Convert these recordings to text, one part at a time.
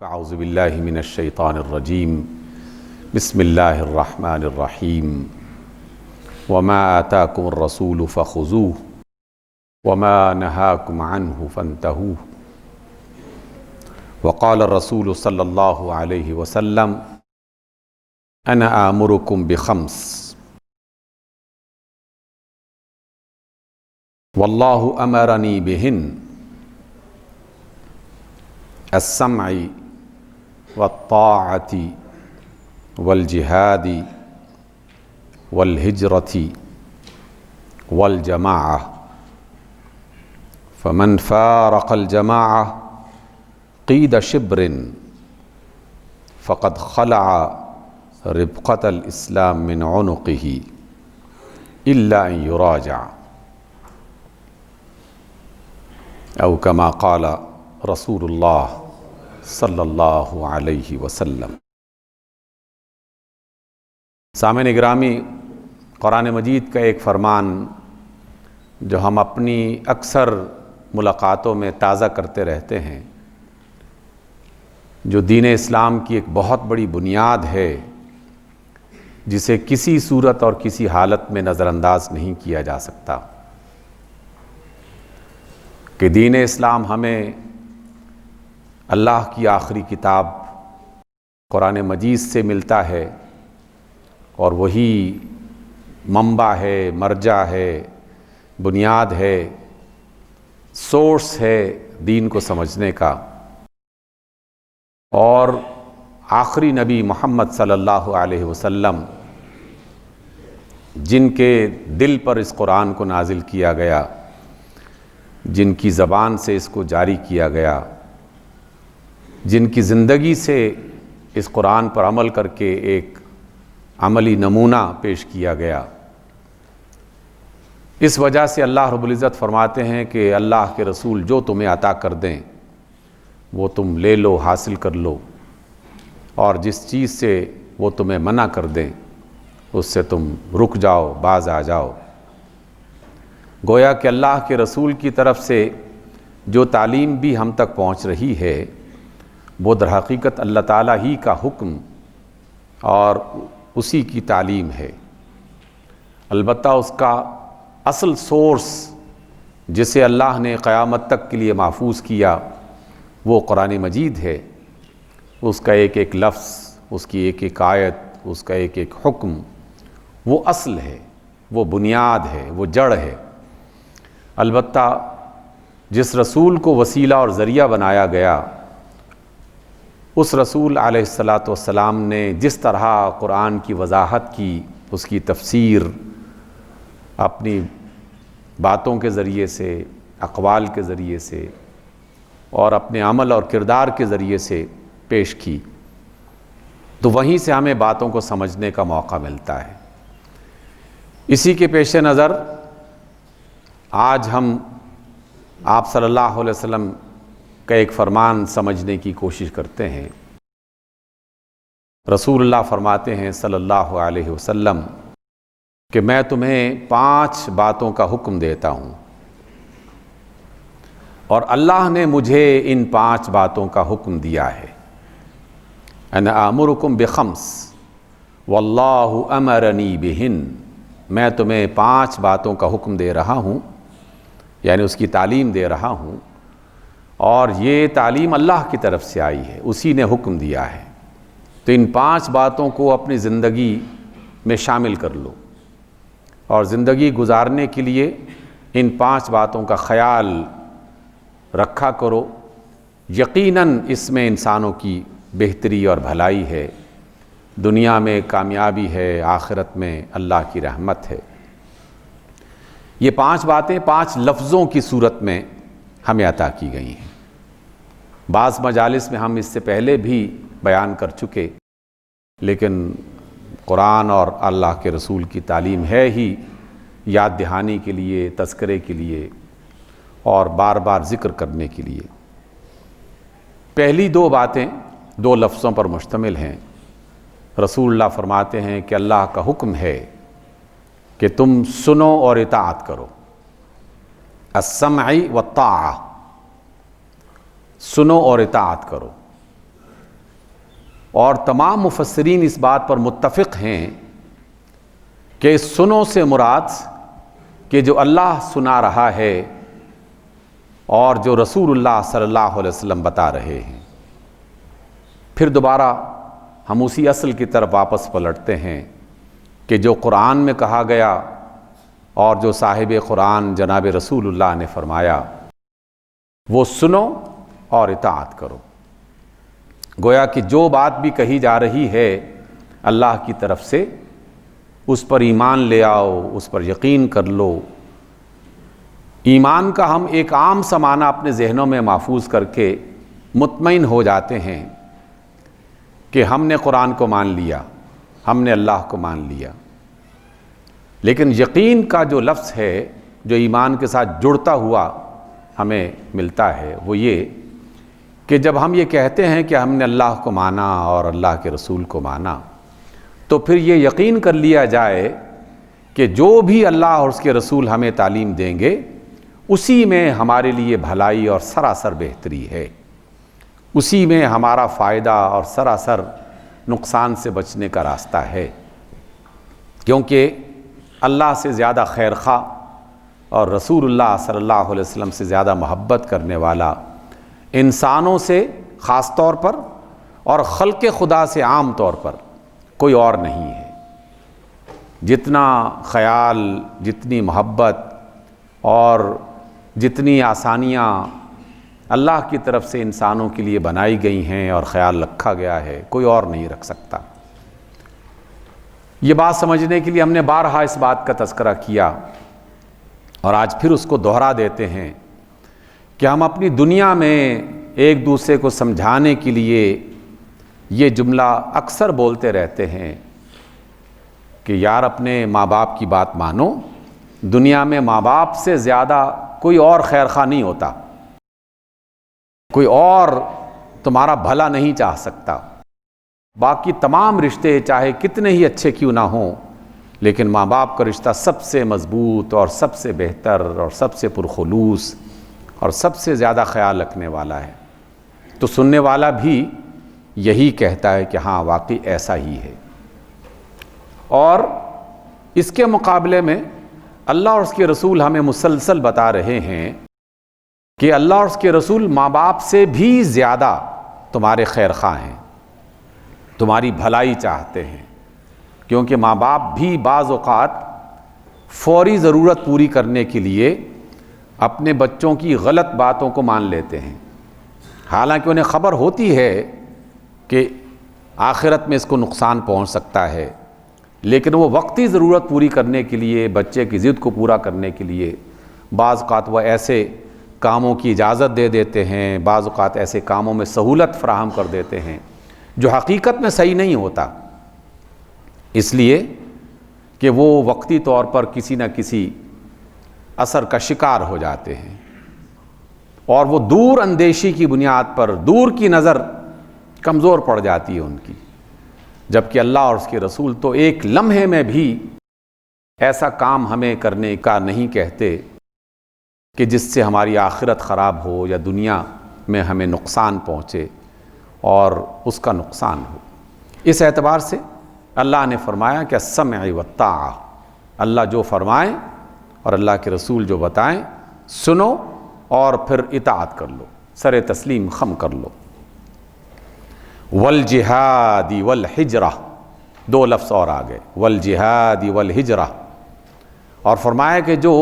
فاعوذ باللہ من الشیطان الرجیم بسم اللہ الرحمن الرحیم وما آتاکم الرسول فخذوه وما نہاکم عنہ فانتہوه وقال الرسول صلی اللہ علیہ وسلم انا آمرکم بخمس واللہ امرنی بہن السمع والطاعة والجهاد والهجرة والجماعة فمن فارق الجماعة قيد شبر فقد خلع ربقة الإسلام من عنقه إلا أن يراجع أو كما قال رسول اللہ صلی اللہ علیہ وسلم۔ سامعین گرامی، قرآن مجید کا ایک فرمان جو ہم اپنی اکثر ملاقاتوں میں تازہ کرتے رہتے ہیں، جو دین اسلام کی ایک بہت بڑی بنیاد ہے، جسے کسی صورت اور کسی حالت میں نظر انداز نہیں کیا جا سکتا، کہ دین اسلام ہمیں اللہ کی آخری کتاب قرآن مجید سے ملتا ہے، اور وہی منبع ہے، مرجع ہے، بنیاد ہے، سورس ہے دین کو سمجھنے کا۔ اور آخری نبی محمد صلی اللہ علیہ وسلم، جن کے دل پر اس قرآن کو نازل کیا گیا، جن کی زبان سے اس کو جاری کیا گیا، جن کی زندگی سے اس قرآن پر عمل کر کے ایک عملی نمونہ پیش کیا گیا، اس وجہ سے اللہ رب العزت فرماتے ہیں کہ اللہ کے رسول جو تمہیں عطا کر دیں وہ تم لے لو، حاصل کر لو، اور جس چیز سے وہ تمہیں منع کر دیں اس سے تم رک جاؤ، باز آ جاؤ۔ گویا کہ اللہ کے رسول کی طرف سے جو تعلیم بھی ہم تک پہنچ رہی ہے وہ در حقیقت اللہ تعالیٰ ہی کا حکم اور اسی کی تعلیم ہے۔ البتہ اس کا اصل سورس جسے اللہ نے قیامت تک کے لیے محفوظ کیا وہ قرآن مجید ہے۔ اس کا ایک ایک لفظ، اس کی ایک ایک آیت، اس کا ایک ایک حکم وہ اصل ہے، وہ بنیاد ہے، وہ جڑ ہے۔ البتہ جس رسول کو وسیلہ اور ذریعہ بنایا گیا، اس رسول علیہ السلام نے جس طرح قرآن کی وضاحت کی، اس کی تفسیر اپنی باتوں کے ذریعے سے، اقوال کے ذریعے سے اور اپنے عمل اور کردار کے ذریعے سے پیش کی، تو وہیں سے ہمیں باتوں کو سمجھنے کا موقع ملتا ہے۔ اسی کے پیش نظر آج ہم آپ صلی اللہ علیہ وسلم کا ایک فرمان سمجھنے کی کوشش کرتے ہیں۔ رسول اللہ فرماتے ہیں صلی اللہ علیہ وسلم کہ میں تمہیں 5 باتوں کا حکم دیتا ہوں، اور اللہ نے مجھے ان 5 باتوں کا حکم دیا ہے۔ انا آمرکم بخمس واللہ امرنی بہن، میں تمہیں 5 باتوں کا حکم دے رہا ہوں، یعنی اس کی تعلیم دے رہا ہوں، اور یہ تعلیم اللہ کی طرف سے آئی ہے، اسی نے حکم دیا ہے۔ تو ان 5 باتوں کو اپنی زندگی میں شامل کر لو، اور زندگی گزارنے کے لیے ان 5 باتوں کا خیال رکھا کرو۔ یقیناً اس میں انسانوں کی بہتری اور بھلائی ہے، دنیا میں کامیابی ہے، آخرت میں اللہ کی رحمت ہے۔ یہ 5 باتیں 5 لفظوں کی صورت میں ہمیں عطا کی گئی ہیں۔ بعض مجالس میں ہم اس سے پہلے بھی بیان کر چکے، لیکن قرآن اور اللہ کے رسول کی تعلیم ہے ہی یاد دہانی کے لیے، تذکرے کے لیے اور بار بار ذکر کرنے کے لیے۔ پہلی 2 باتیں 2 لفظوں پر مشتمل ہیں۔ رسول اللہ فرماتے ہیں کہ اللہ کا حکم ہے کہ تم سنو اور اطاعت کرو۔ السمع والطاعہ، سنو اور اطاعت کرو۔ اور تمام مفسرین اس بات پر متفق ہیں کہ سنو سے مراد کہ جو اللہ سنا رہا ہے اور جو رسول اللہ صلی اللہ علیہ وسلم بتا رہے ہیں۔ پھر دوبارہ ہم اسی اصل کی طرف واپس پلٹتے ہیں کہ جو قرآن میں کہا گیا اور جو صاحب قرآن جناب رسول اللہ نے فرمایا وہ سنو اور اطاعت کرو۔ گویا کہ جو بات بھی کہی جا رہی ہے اللہ کی طرف سے اس پر ایمان لے آؤ، اس پر یقین کر لو۔ ایمان کا ہم ایک عام سا معنی اپنے ذہنوں میں محفوظ کر کے مطمئن ہو جاتے ہیں کہ ہم نے قرآن کو مان لیا، ہم نے اللہ کو مان لیا۔ لیکن یقین کا جو لفظ ہے جو ایمان کے ساتھ جڑتا ہوا ہمیں ملتا ہے وہ یہ کہ جب ہم یہ کہتے ہیں کہ ہم نے اللہ کو مانا اور اللہ کے رسول کو مانا، تو پھر یہ یقین کر لیا جائے کہ جو بھی اللہ اور اس کے رسول ہمیں تعلیم دیں گے اسی میں ہمارے لیے بھلائی اور سراسر بہتری ہے، اسی میں ہمارا فائدہ اور سراسر نقصان سے بچنے کا راستہ ہے، کیونکہ اللہ سے زیادہ خیر خواہ اور رسول اللہ صلی اللہ علیہ وسلم سے زیادہ محبت کرنے والا انسانوں سے خاص طور پر اور خلق خدا سے عام طور پر کوئی اور نہیں ہے۔ جتنا خیال، جتنی محبت اور جتنی آسانیاں اللہ کی طرف سے انسانوں کے لیے بنائی گئی ہیں اور خیال رکھا گیا ہے کوئی اور نہیں رکھ سکتا۔ یہ بات سمجھنے کے لیے ہم نے بارہا اس بات کا تذکرہ کیا اور آج پھر اس کو دہرا دیتے ہیں کہ ہم اپنی دنیا میں ایک دوسرے کو سمجھانے کے لیے یہ جملہ اکثر بولتے رہتے ہیں کہ یار اپنے ماں باپ کی بات مانو، دنیا میں ماں باپ سے زیادہ کوئی اور خیر خواہ نہیں ہوتا، کوئی اور تمہارا بھلا نہیں چاہ سکتا۔ باقی تمام رشتے چاہے کتنے ہی اچھے کیوں نہ ہوں لیکن ماں باپ کا رشتہ سب سے مضبوط اور سب سے بہتر اور سب سے پرخلوص اور سب سے زیادہ خیال رکھنے والا ہے۔ تو سننے والا بھی یہی کہتا ہے کہ ہاں واقعی ایسا ہی ہے۔ اور اس کے مقابلے میں اللہ اور اس کے رسول ہمیں مسلسل بتا رہے ہیں کہ اللہ اور اس کے رسول ماں باپ سے بھی زیادہ تمہارے خیر خواہ ہیں، تمہاری بھلائی چاہتے ہیں، کیونکہ ماں باپ بھی بعض اوقات فوری ضرورت پوری کرنے کے لیے اپنے بچوں کی غلط باتوں کو مان لیتے ہیں، حالانکہ انہیں خبر ہوتی ہے کہ آخرت میں اس کو نقصان پہنچ سکتا ہے، لیکن وہ وقتی ضرورت پوری کرنے کے لیے، بچے کی ضد کو پورا کرنے کے لیے بعض اوقات وہ ایسے کاموں کی اجازت دے دیتے ہیں، بعض اوقات ایسے کاموں میں سہولت فراہم کر دیتے ہیں جو حقیقت میں صحیح نہیں ہوتا، اس لیے کہ وہ وقتی طور پر کسی نہ کسی اثر کا شکار ہو جاتے ہیں، اور وہ دور اندیشی کی بنیاد پر دور کی نظر کمزور پڑ جاتی ہے ان کی، جبکہ اللہ اور اس کے رسول تو ایک لمحے میں بھی ایسا کام ہمیں کرنے کا نہیں کہتے کہ جس سے ہماری آخرت خراب ہو یا دنیا میں ہمیں نقصان پہنچے اور اس کا نقصان ہو۔ اس اعتبار سے اللہ نے فرمایا کہ السمع والطاعہ، اللہ جو فرمائیں اور اللہ کے رسول جو بتائیں سنو اور پھر اطاعت کر لو، سر تسلیم خم کر لو۔ والجہاد والہجرہ، دو لفظ اور آگئے، والجہاد والہجرہ، اور فرمایا کہ جو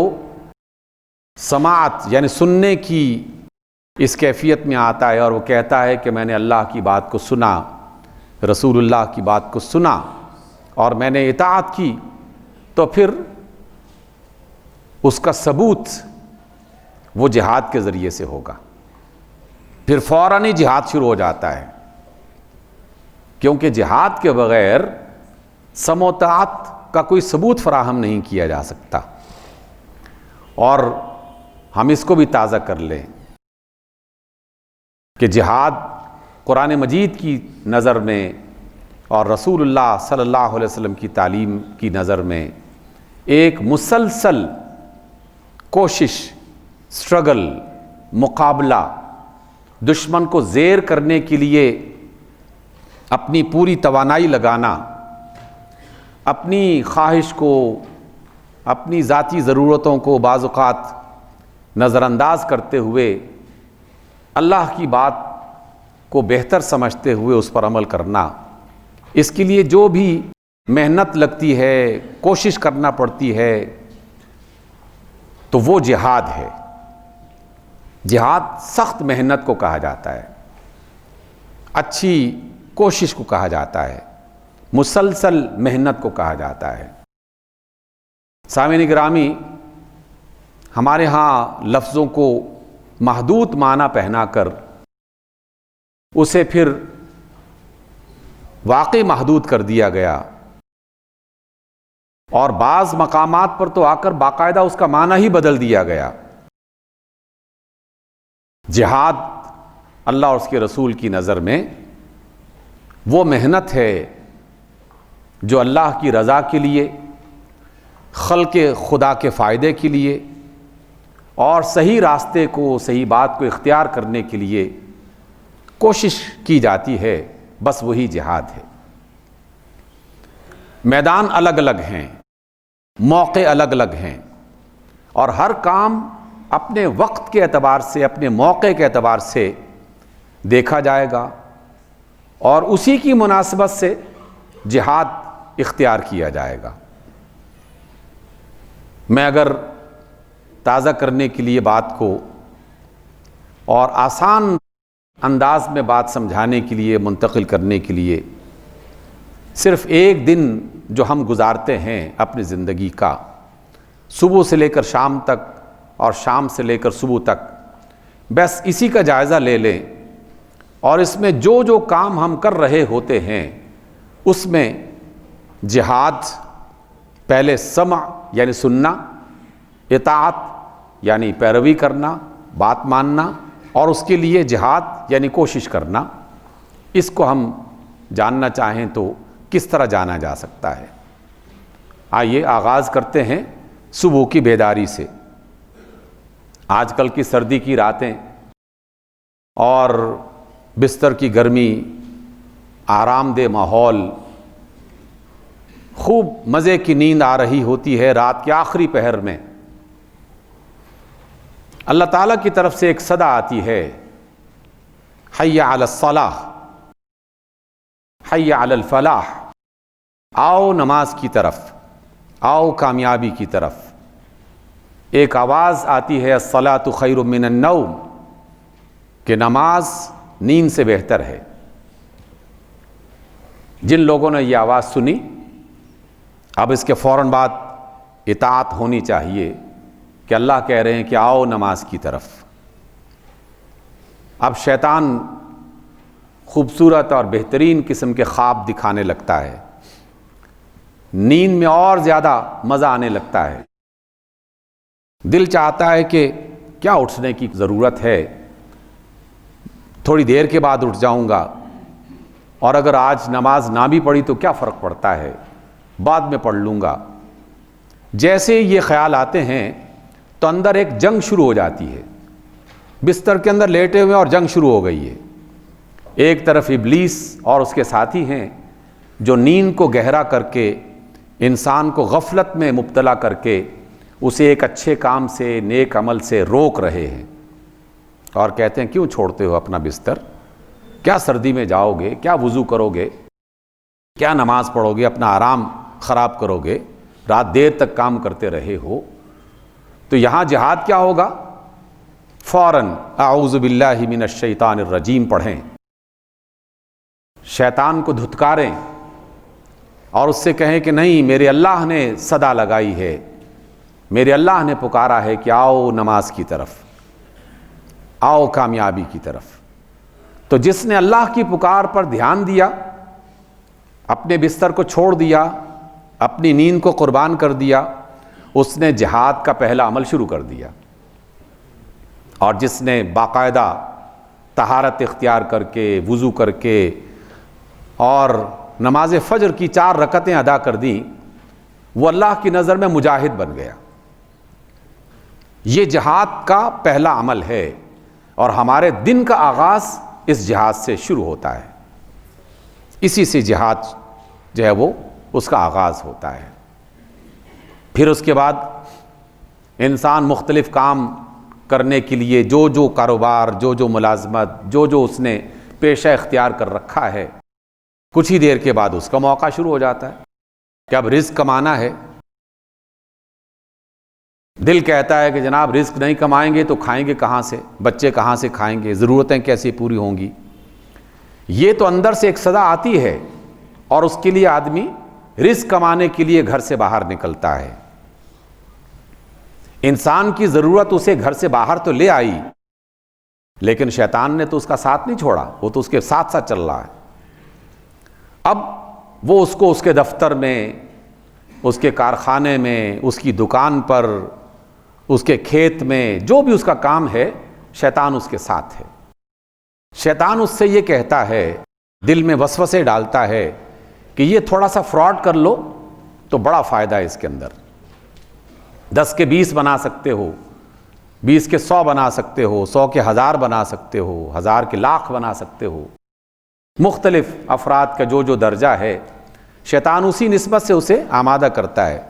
سماعت یعنی سننے کی اس کیفیت میں آتا ہے اور وہ کہتا ہے کہ میں نے اللہ کی بات کو سنا، رسول اللہ کی بات کو سنا اور میں نے اطاعت کی، تو پھر اس کا ثبوت وہ جہاد کے ذریعے سے ہوگا، پھر فوراً ہی جہاد شروع ہو جاتا ہے، کیونکہ جہاد کے بغیر سمع و اطاعت کا کوئی ثبوت فراہم نہیں کیا جا سکتا۔ اور ہم اس کو بھی تازہ کر لیں کہ جہاد قرآن مجید کی نظر میں اور رسول اللہ صلی اللہ علیہ وسلم کی تعلیم کی نظر میں ایک مسلسل کوشش، سٹرگل، مقابلہ، دشمن کو زیر کرنے کے لیے اپنی پوری توانائی لگانا، اپنی خواہش کو، اپنی ذاتی ضرورتوں کو بعض اوقات نظر انداز کرتے ہوئے اللہ کی بات کو بہتر سمجھتے ہوئے اس پر عمل کرنا، اس کے لیے جو بھی محنت لگتی ہے، کوشش کرنا پڑتی ہے، تو وہ جہاد ہے۔ جہاد سخت محنت کو کہا جاتا ہے، اچھی کوشش کو کہا جاتا ہے، مسلسل محنت کو کہا جاتا ہے۔ سامعین گرامی، ہمارے ہاں لفظوں کو محدود معنی پہنا کر اسے پھر واقعی محدود کر دیا گیا، اور بعض مقامات پر تو آ کر باقاعدہ اس کا معنی ہی بدل دیا گیا۔ جہاد اللہ اور اس کے رسول کی نظر میں وہ محنت ہے جو اللہ کی رضا کے لیے، خلق خدا کے فائدے کے لیے اور صحیح راستے کو، صحیح بات کو اختیار کرنے کے لیے کوشش کی جاتی ہے، بس وہی جہاد ہے۔ میدان الگ الگ ہیں، موقع الگ الگ ہیں، اور ہر کام اپنے وقت کے اعتبار سے، اپنے موقع کے اعتبار سے دیکھا جائے گا، اور اسی کی مناسبت سے جہاد اختیار کیا جائے گا۔ میں اگر تازہ کرنے کے لیے بات کو اور آسان انداز میں بات سمجھانے کے لیے، منتقل کرنے کے لیے، صرف ایک دن جو ہم گزارتے ہیں اپنی زندگی کا، صبح سے لے کر شام تک اور شام سے لے کر صبح تک، بس اسی کا جائزہ لے لیں، اور اس میں جو جو کام ہم کر رہے ہوتے ہیں اس میں جہاد پہلے سمع یعنی سننا، اطاعت یعنی پیروی کرنا، بات ماننا، اور اس کے لیے جہاد یعنی کوشش کرنا، اس کو ہم جاننا چاہیں تو کس طرح جانا جا سکتا ہے؟ آئیے آغاز کرتے ہیں صبح کی بیداری سے۔ آج کل کی سردی کی راتیں اور بستر کی گرمی، آرام دہ ماحول، خوب مزے کی نیند آ رہی ہوتی ہے رات کے آخری پہر میں، اللہ تعالیٰ کی طرف سے ایک صدا آتی ہے، حی علی الصلاح، حی علی الفلاح، آؤ نماز کی طرف، آؤ کامیابی کی طرف۔ ایک آواز آتی ہے الصلاۃ خیر من النوم، کہ نماز نیند سے بہتر ہے۔ جن لوگوں نے یہ آواز سنی، اب اس کے فوراً بعد اطاعت ہونی چاہیے کہ اللہ کہہ رہے ہیں کہ آؤ نماز کی طرف۔ اب شیطان خوبصورت اور بہترین قسم کے خواب دکھانے لگتا ہے، نیند میں اور زیادہ مزہ آنے لگتا ہے، دل چاہتا ہے کہ کیا اٹھنے کی ضرورت ہے، تھوڑی دیر کے بعد اٹھ جاؤں گا، اور اگر آج نماز نہ بھی پڑھی تو کیا فرق پڑتا ہے، بعد میں پڑھ لوں گا۔ جیسے یہ خیال آتے ہیں تو اندر ایک جنگ شروع ہو جاتی ہے، بستر کے اندر لیٹے ہوئے اور جنگ شروع ہو گئی ہے۔ ایک طرف ابلیس اور اس کے ساتھی ہیں جو نیند کو گہرا کر کے، انسان کو غفلت میں مبتلا کر کے اسے ایک اچھے کام سے، نیک عمل سے روک رہے ہیں، اور کہتے ہیں کیوں چھوڑتے ہو اپنا بستر، کیا سردی میں جاؤ گے، کیا وضو کرو گے، کیا نماز پڑھو گے، اپنا آرام خراب کرو گے، رات دیر تک کام کرتے رہے ہو۔ تو یہاں جہاد کیا ہوگا؟ فوراً اعوذ باللہ من الشیطان الرجیم پڑھیں، شیطان کو دھتکاریں اور اس سے کہیں کہ نہیں، میرے اللہ نے صدا لگائی ہے، میرے اللہ نے پکارا ہے کہ آؤ نماز کی طرف، آؤ کامیابی کی طرف۔ تو جس نے اللہ کی پکار پر دھیان دیا، اپنے بستر کو چھوڑ دیا، اپنی نیند کو قربان کر دیا، اس نے جہاد کا پہلا عمل شروع کر دیا۔ اور جس نے باقاعدہ طہارت اختیار کر کے، وضو کر کے اور نماز فجر کی 4 رکعتیں ادا کر دیں، وہ اللہ کی نظر میں مجاہد بن گیا۔ یہ جہاد کا پہلا عمل ہے، اور ہمارے دن کا آغاز اس جہاد سے شروع ہوتا ہے۔ اسی سے جہاد جو ہے وہ اس کا آغاز ہوتا ہے۔ پھر اس کے بعد انسان مختلف کام کرنے کے لیے جو جو کاروبار، جو جو ملازمت، جو جو اس نے پیشہ اختیار کر رکھا ہے، کچھ ہی دیر کے بعد اس کا موقع شروع ہو جاتا ہے کہ اب رزق کمانا ہے۔ دل کہتا ہے کہ جناب رزق نہیں کمائیں گے تو کھائیں گے کہاں سے، بچے کہاں سے کھائیں گے، ضرورتیں کیسے پوری ہوں گی۔ یہ تو اندر سے ایک صدا آتی ہے اور اس کے لیے آدمی رزق کمانے کے لیے گھر سے باہر نکلتا ہے۔ انسان کی ضرورت اسے گھر سے باہر تو لے آئی، لیکن شیطان نے تو اس کا ساتھ نہیں چھوڑا، وہ تو اس کے ساتھ ساتھ چل رہا ہے۔ اب وہ اس کو اس کے دفتر میں، اس کے کارخانے میں، اس کی دکان پر، اس کے کھیت میں، جو بھی اس کا کام ہے، شیطان اس کے ساتھ ہے۔ شیطان اس سے یہ کہتا ہے، دل میں وسوسے ڈالتا ہے کہ یہ تھوڑا سا فراڈ کر لو تو بڑا فائدہ ہے اس کے اندر، 10 کے 20 بنا سکتے ہو، 20 کے 100 بنا سکتے ہو، 100 کے 1000 بنا سکتے ہو، 1000 کے لاکھ بنا سکتے ہو۔ مختلف افراد کا جو جو درجہ ہے، شیطان اسی نسبت سے اسے آمادہ کرتا ہے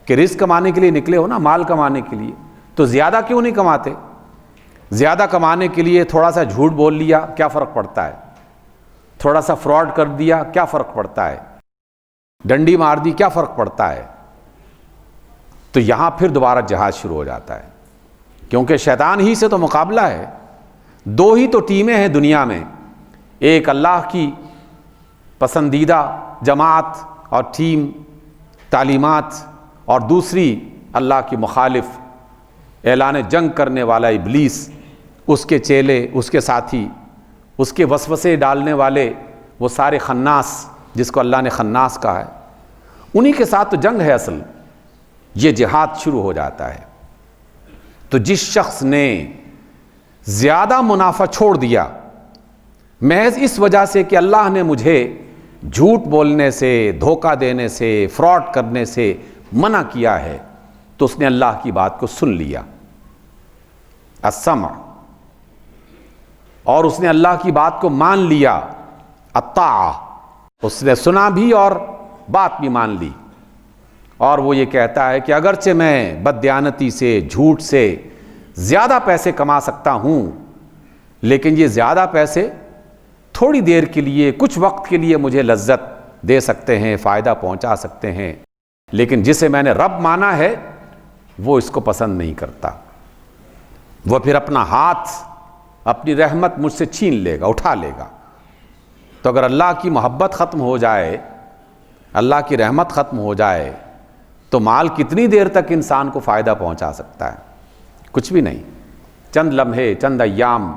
کہ رزق کمانے کے لیے نکلے ہو نا، مال کمانے کے لیے، تو زیادہ کیوں نہیں کماتے؟ زیادہ کمانے کے لیے تھوڑا سا جھوٹ بول لیا، کیا فرق پڑتا ہے؟ تھوڑا سا فراڈ کر دیا، کیا فرق پڑتا ہے؟ ڈنڈی مار دی، کیا فرق پڑتا ہے؟ تو یہاں پھر دوبارہ جہاد شروع ہو جاتا ہے، کیونکہ شیطان ہی سے تو مقابلہ ہے۔ دو ہی تو ٹیمیں ہیں دنیا میں، ایک اللہ کی پسندیدہ جماعت اور ٹیم، تعلیمات، اور دوسری اللہ کی مخالف اعلان جنگ کرنے والا ابلیس، اس کے چیلے، اس کے ساتھی، اس کے وسوسے ڈالنے والے، وہ سارے خناس، جس کو اللہ نے خناس کہا ہے، انہی کے ساتھ تو جنگ ہے اصل۔ یہ جہاد شروع ہو جاتا ہے۔ تو جس شخص نے زیادہ منافع چھوڑ دیا محض اس وجہ سے کہ اللہ نے مجھے جھوٹ بولنے سے، دھوکہ دینے سے، فراڈ کرنے سے منع کیا ہے، تو اس نے اللہ کی بات کو سن لیا، السمع، اور اس نے اللہ کی بات کو مان لیا، الطاعہ، اس نے سنا بھی اور بات بھی مان لی۔ اور وہ یہ کہتا ہے کہ اگرچہ میں بددیانتی سے، جھوٹ سے زیادہ پیسے کما سکتا ہوں، لیکن یہ زیادہ پیسے تھوڑی دیر کے لیے، کچھ وقت کے لیے مجھے لذت دے سکتے ہیں، فائدہ پہنچا سکتے ہیں، لیکن جسے میں نے رب مانا ہے وہ اس کو پسند نہیں کرتا۔ وہ پھر اپنا ہاتھ، اپنی رحمت مجھ سے چھین لے گا، اٹھا لے گا۔ تو اگر اللہ کی محبت ختم ہو جائے، اللہ کی رحمت ختم ہو جائے، تو مال کتنی دیر تک انسان کو فائدہ پہنچا سکتا ہے؟ کچھ بھی نہیں، چند لمحے، چند ایام،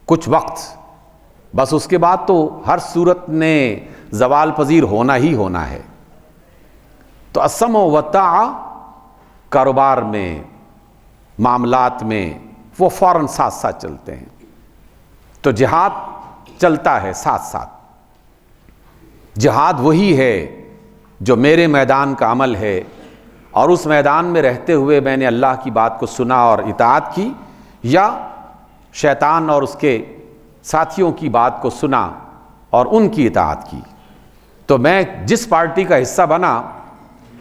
کچھ وقت، بس اس کے بعد تو ہر صورت نے زوال پذیر ہونا ہی ہونا ہے۔ تو السمع والطاعہ کاروبار میں، معاملات میں، وہ فوراً ساتھ ساتھ چلتے ہیں۔ تو جہاد چلتا ہے ساتھ ساتھ۔ جہاد وہی ہے جو میرے میدان کا عمل ہے، اور اس میدان میں رہتے ہوئے میں نے اللہ کی بات کو سنا اور اطاعت کی، یا شیطان اور اس کے ساتھیوں کی بات کو سنا اور ان کی اطاعت کی، تو میں جس پارٹی کا حصہ بنا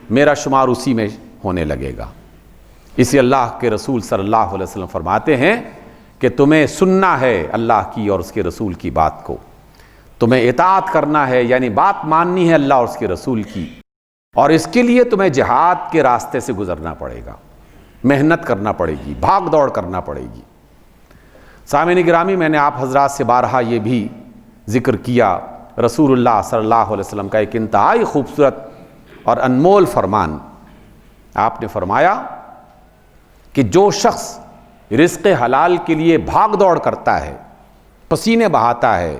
میرا شمار اسی میں ہونے لگے گا۔ اسی اللہ کے رسول صلی اللہ علیہ وسلم فرماتے ہیں کہ تمہیں سننا ہے اللہ کی اور اس کے رسول کی بات کو، تمہیں اطاعت کرنا ہے، یعنی بات ماننی ہے اللہ اور اس کے رسول کی، اور اس کے لیے تمہیں جہاد کے راستے سے گزرنا پڑے گا، محنت کرنا پڑے گی، بھاگ دوڑ کرنا پڑے گی۔ سامعین گرامی، میں نے آپ حضرات سے بارہا یہ بھی ذکر کیا، رسول اللہ صلی اللہ علیہ وسلم کا ایک انتہائی خوبصورت اور انمول فرمان۔ آپ نے فرمایا کہ جو شخص رزق حلال کے لیے بھاگ دوڑ کرتا ہے، پسینے بہاتا ہے،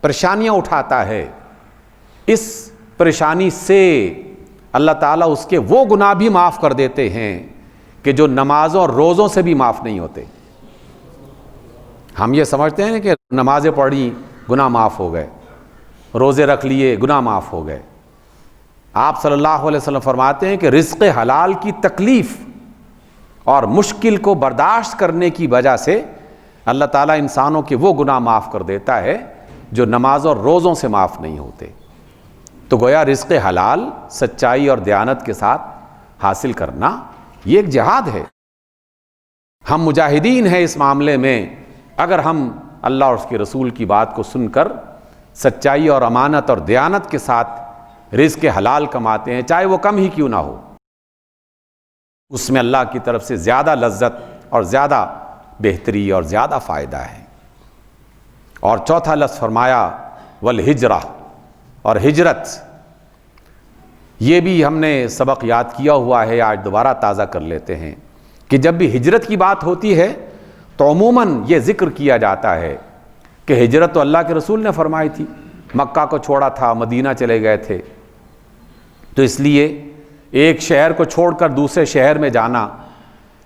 پریشانیاں اٹھاتا ہے، اس پریشانی سے اللہ تعالیٰ اس کے وہ گناہ بھی معاف کر دیتے ہیں کہ جو نمازوں اور روزوں سے بھی معاف نہیں ہوتے۔ ہم یہ سمجھتے ہیں کہ نمازیں پڑھی گناہ معاف ہو گئے، روزے رکھ لیے گناہ معاف ہو گئے۔ آپ صلی اللہ علیہ وسلم فرماتے ہیں کہ رزق حلال کی تکلیف اور مشکل کو برداشت کرنے کی وجہ سے اللہ تعالیٰ انسانوں کے وہ گناہ معاف کر دیتا ہے جو نماز اور روزوں سے معاف نہیں ہوتے۔ تو گویا رزق حلال سچائی اور دیانت کے ساتھ حاصل کرنا یہ ایک جہاد ہے۔ ہم مجاہدین ہیں اس معاملے میں، اگر ہم اللہ اور اس کے رسول کی بات کو سن کر سچائی اور امانت اور دیانت کے ساتھ رزق حلال کماتے ہیں، چاہے وہ کم ہی کیوں نہ ہو، اس میں اللہ کی طرف سے زیادہ لذت اور زیادہ بہتری اور زیادہ فائدہ ہے۔ اور چوتھا لفظ فرمایا والہجرہ، اور ہجرت، یہ بھی ہم نے سبق یاد کیا ہوا ہے، آج دوبارہ تازہ کر لیتے ہیں کہ جب بھی ہجرت کی بات ہوتی ہے تو عموماً یہ ذکر کیا جاتا ہے کہ ہجرت تو اللہ کے رسول نے فرمائی تھی، مکہ کو چھوڑا تھا، مدینہ چلے گئے تھے، تو اس لیے ایک شہر کو چھوڑ کر دوسرے شہر میں جانا،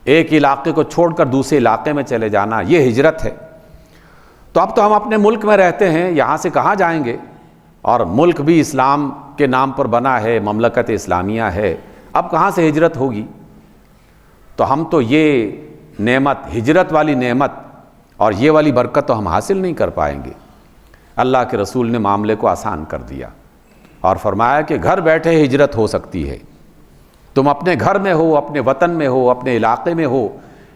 ایک علاقے کو چھوڑ کر دوسرے علاقے میں چلے جانا، یہ ہجرت ہے۔ تو اب تو ہم اپنے ملک میں رہتے ہیں، یہاں سے کہاں جائیں گے؟ اور ملک بھی اسلام کے نام پر بنا ہے، مملکت اسلامیہ ہے، اب کہاں سے ہجرت ہوگی؟ تو ہم تو یہ نعمت، ہجرت والی نعمت اور یہ والی برکت تو ہم حاصل نہیں کر پائیں گے۔ اللہ کے رسول نے معاملے کو آسان کر دیا اور فرمایا کہ گھر بیٹھے ہجرت ہو سکتی ہے، تم اپنے گھر میں ہو، اپنے وطن میں ہو، اپنے علاقے میں ہو،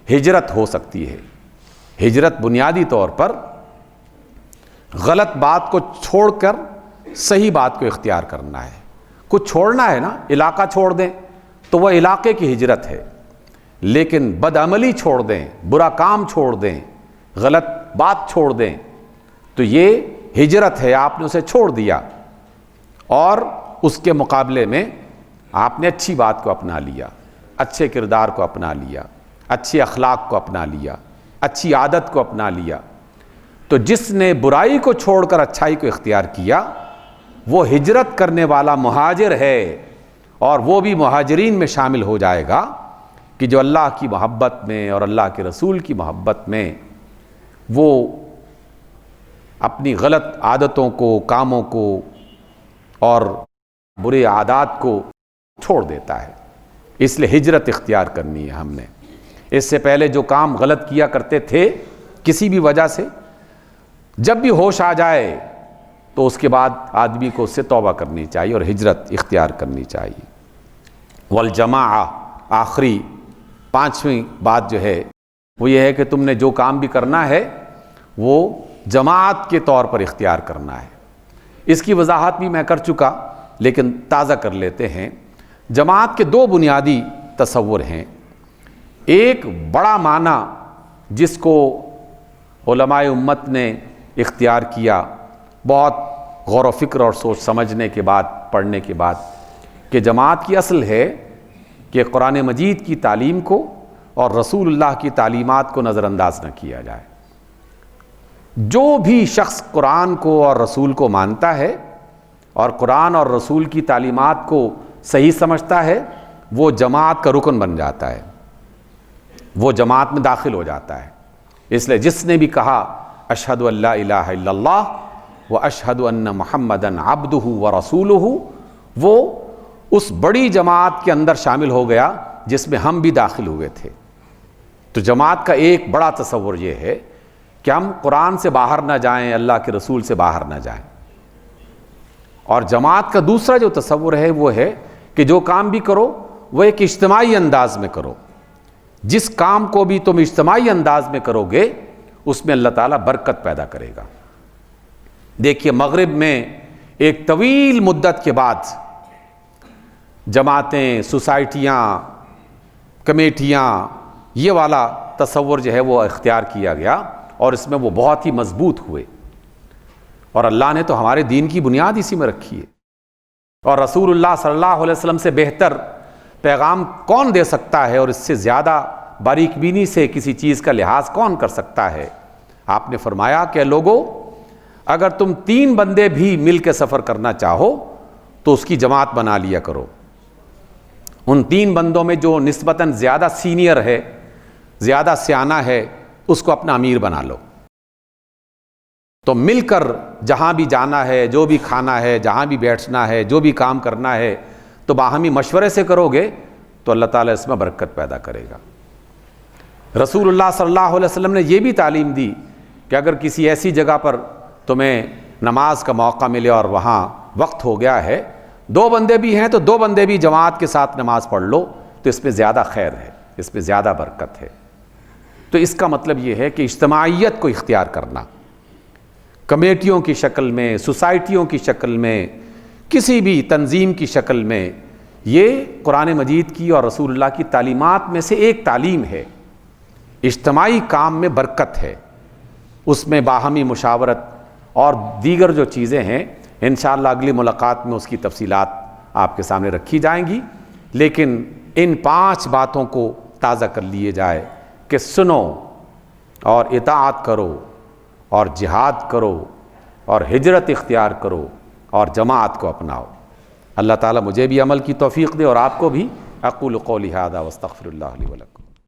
ہجرت ہو سکتی ہے۔ ہجرت بنیادی طور پر غلط بات کو چھوڑ کر صحیح بات کو اختیار کرنا ہے۔ کچھ چھوڑنا ہے نا، علاقہ چھوڑ دیں تو وہ علاقے کی ہجرت ہے، لیکن بدعملی چھوڑ دیں، برا کام چھوڑ دیں، غلط بات چھوڑ دیں تو یہ ہجرت ہے، آپ نے اسے چھوڑ دیا اور اس کے مقابلے میں آپ نے اچھی بات کو اپنا لیا، اچھے کردار کو اپنا لیا، اچھے اخلاق کو اپنا لیا، اچھی عادت کو اپنا لیا۔ تو جس نے برائی کو چھوڑ کر اچھائی کو اختیار کیا وہ ہجرت کرنے والا مہاجر ہے، اور وہ بھی مہاجرین میں شامل ہو جائے گا کہ جو اللہ کی محبت میں اور اللہ کے رسول کی محبت میں وہ اپنی غلط عادتوں کو، کاموں کو اور برے عادات کو چھوڑ دیتا ہے۔ اس لیے ہجرت اختیار کرنی ہے ہم نے۔ اس سے پہلے جو کام غلط کیا کرتے تھے کسی بھی وجہ سے، جب بھی ہوش آ جائے تو اس کے بعد آدمی کو اس سے توبہ کرنی چاہیے اور ہجرت اختیار کرنی چاہیے۔ والجماعہ، آخری پانچویں بات جو ہے وہ یہ ہے کہ تم نے جو کام بھی کرنا ہے وہ جماعت کے طور پر اختیار کرنا ہے۔ اس کی وضاحت بھی میں کر چکا لیکن تازہ کر لیتے ہیں۔ جماعت کے دو بنیادی تصور ہیں۔ ایک بڑا معنی جس کو علماء امت نے اختیار کیا بہت غور و فکر اور سوچ سمجھنے کے بعد، پڑھنے کے بعد، کہ جماعت کی اصل ہے کہ قرآن مجید کی تعلیم کو اور رسول اللہ کی تعلیمات کو نظر انداز نہ کیا جائے۔ جو بھی شخص قرآن کو اور رسول کو مانتا ہے اور قرآن اور رسول کی تعلیمات کو صحیح سمجھتا ہے وہ جماعت کا رکن بن جاتا ہے، وہ جماعت میں داخل ہو جاتا ہے۔ اس لیے جس نے بھی کہا اشہد ان لا الہ الا اللہ واشہد ان محمدً عبدہ ورسولہ، وہ اس بڑی جماعت کے اندر شامل ہو گیا جس میں ہم بھی داخل ہوئے تھے۔ تو جماعت کا ایک بڑا تصور یہ ہے کہ ہم قرآن سے باہر نہ جائیں، اللہ کے رسول سے باہر نہ جائیں۔ اور جماعت کا دوسرا جو تصور ہے وہ ہے کہ جو کام بھی کرو وہ ایک اجتماعی انداز میں کرو۔ جس کام کو بھی تم اجتماعی انداز میں کرو گے اس میں اللہ تعالیٰ برکت پیدا کرے گا۔ دیکھیے مغرب میں ایک طویل مدت کے بعد جماعتیں، سوسائٹیاں، کمیٹیاں، یہ والا تصور جو ہے وہ اختیار کیا گیا اور اس میں وہ بہت ہی مضبوط ہوئے، اور اللہ نے تو ہمارے دین کی بنیاد اسی میں رکھی ہے۔ اور رسول اللہ صلی اللہ علیہ وسلم سے بہتر پیغام کون دے سکتا ہے، اور اس سے زیادہ باریک بینی سے کسی چیز کا لحاظ کون کر سکتا ہے؟ آپ نے فرمایا کہ لوگو اگر تم 3 بندے بھی مل کے سفر کرنا چاہو تو اس کی جماعت بنا لیا کرو۔ ان 3 بندوں میں جو نسبتاً زیادہ سینئر ہے، زیادہ سیانہ ہے، اس کو اپنا امیر بنا لو۔ تو مل کر جہاں بھی جانا ہے، جو بھی کھانا ہے، جہاں بھی بیٹھنا ہے، جو بھی کام کرنا ہے تو باہمی مشورے سے کرو گے تو اللہ تعالیٰ اس میں برکت پیدا کرے گا۔ رسول اللہ صلی اللہ علیہ وسلم نے یہ بھی تعلیم دی کہ اگر کسی ایسی جگہ پر تمہیں نماز کا موقع ملے اور وہاں وقت ہو گیا ہے 2 بندے بھی ہیں تو 2 بندے بھی جماعت کے ساتھ نماز پڑھ لو تو اس میں زیادہ خیر ہے، اس میں زیادہ برکت ہے۔ تو اس کا مطلب یہ ہے کہ اجتماعیت کو اختیار کرنا، کمیٹیوں کی شکل میں، سوسائٹیوں کی شکل میں، کسی بھی تنظیم کی شکل میں، یہ قرآن مجید کی اور رسول اللہ کی تعلیمات میں سے ایک تعلیم ہے۔ اجتماعی کام میں برکت ہے، اس میں باہمی مشاورت اور دیگر جو چیزیں ہیں انشاءاللہ اگلی ملاقات میں اس کی تفصیلات آپ کے سامنے رکھی جائیں گی، لیکن ان 5 باتوں کو تازہ کر لیے جائے کہ سنو اور اطاعت کرو اور جہاد کرو اور ہجرت اختیار کرو اور جماعت کو اپناؤ۔ اللہ تعالیٰ مجھے بھی عمل کی توفیق دے اور آپ کو بھی۔ اقول قولی ھذا واستغفر اللہ لی ولکم۔